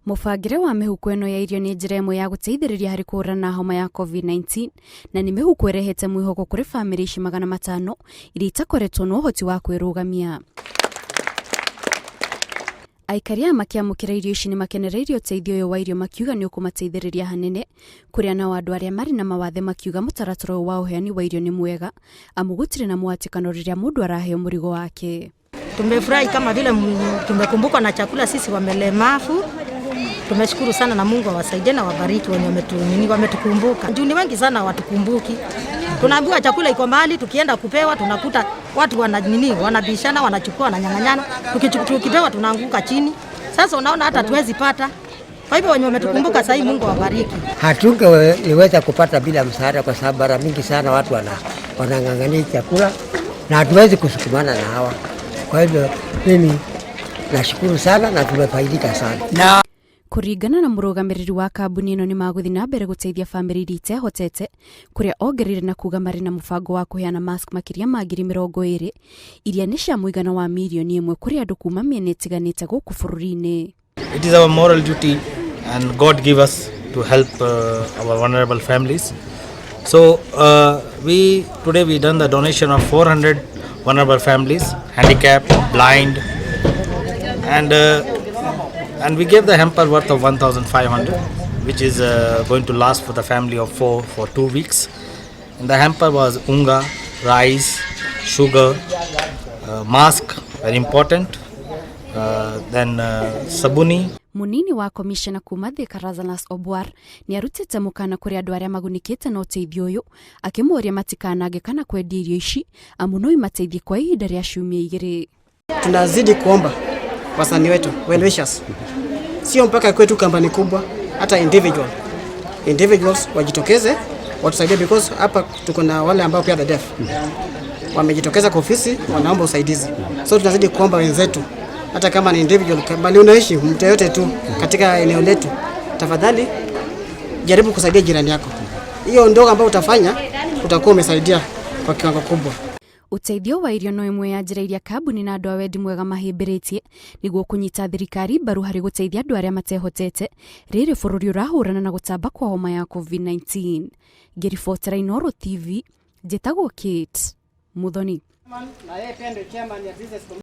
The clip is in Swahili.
Mubangire wa mihuko eno ya irio ni njira imwe ya guteithiriria hari kuhurana na homa ya COVID-19 na ni mihuko irehete mwihoko kuri family ici 500 iria itakoretwo na uhoti wa kwirugamia. Aikari a makiamukira irio ici ni makenereirie uteithio uyu wa irio makiuga ni ukumateithiriria hanene kuria na andu aria mari na mawathe makiuga mutaratara wa uheani wa irio ni mwega amu gutire na mwatikano riria mundu araheo murigo wake. Tumefurahi kama vile tumekumbuka na chakula sisi wamelemavu. Tumeshukuru sana na Mungu awasaidie na wabariki wenye wametukumbuka. Juu ni wengi sana watukumbuki. Tunaambiwa chakula iko mahali, tukienda kupewa tunakuta watu wanabishana, wanachukua na nyang'anyana. Tukipewa tunaanguka chini. Sasa unaona hata tuwezi pata. Kwa hivyo wenye wametukumbuka sasa hivi Mungu awabariki. Hatungeweza kupata bila msaada kwa sababu mara mingi sana watu wanang'ang'ania chakula na hatuwezi kusukumana na hawa. Kwa hivyo mimi nashukuru sana na tumefaidika sana. Kuringana na murugamiriri wa kambuni ino ni maguthi na mbere guteithia family iria itehotete kuria ongerire na kuga mari na mubango wa kuheana mask makiria ma 20,000 iria ni cia muigana wa milioni 1 kuri andu kuma miena itiganite guku bururi-ini. It is our moral duty and God give us to help our vulnerable families. So today we done the donation of 400 vulnerable families, handicapped, blind, and we gave the hamper worth of 1,500, which is going to last for the family of 4 for 2 weeks. And the hamper was unga, rice, sugar, mask, very important, then sabuni. Munini wa komishena kuma Thika Razanas Obwar ni arutite mukana kuri andu aria magunikite na uteithio uyu akimuoria matikanage kana kwendia irio ici amu no imateithie kwa ihinda ria ciumia 2. Tunazidi kuomba wasanii wetu well wishers, sio mpaka kwetu kampani kubwa, hata individuals wajitokeze watusaidie, because hapa tuko na wale ambao pia the deaf wamejitokeza kwa ofisi wanaomba usaidizi. So tunazidi kuomba wenzetu, hata kama ni individual bali unaishi mtu yote tu katika eneo letu, tafadhali jaribu kusaidia jirani yako. Hiyo ndogo ambayo utafanya utakuwa umesaidia kwa kiwango kubwa. Uteithio wa irio no imwe ya njira iria kambuni na andu a wendi mwega mahimbiretie niguo kunyita thirikari mbaru hari guteithia andu aria matehotete riri bururi urahurana na gutamba kwa homa ya COVID-19. Ngiribotera Inooro TV, njitagwo Kate Muthoni.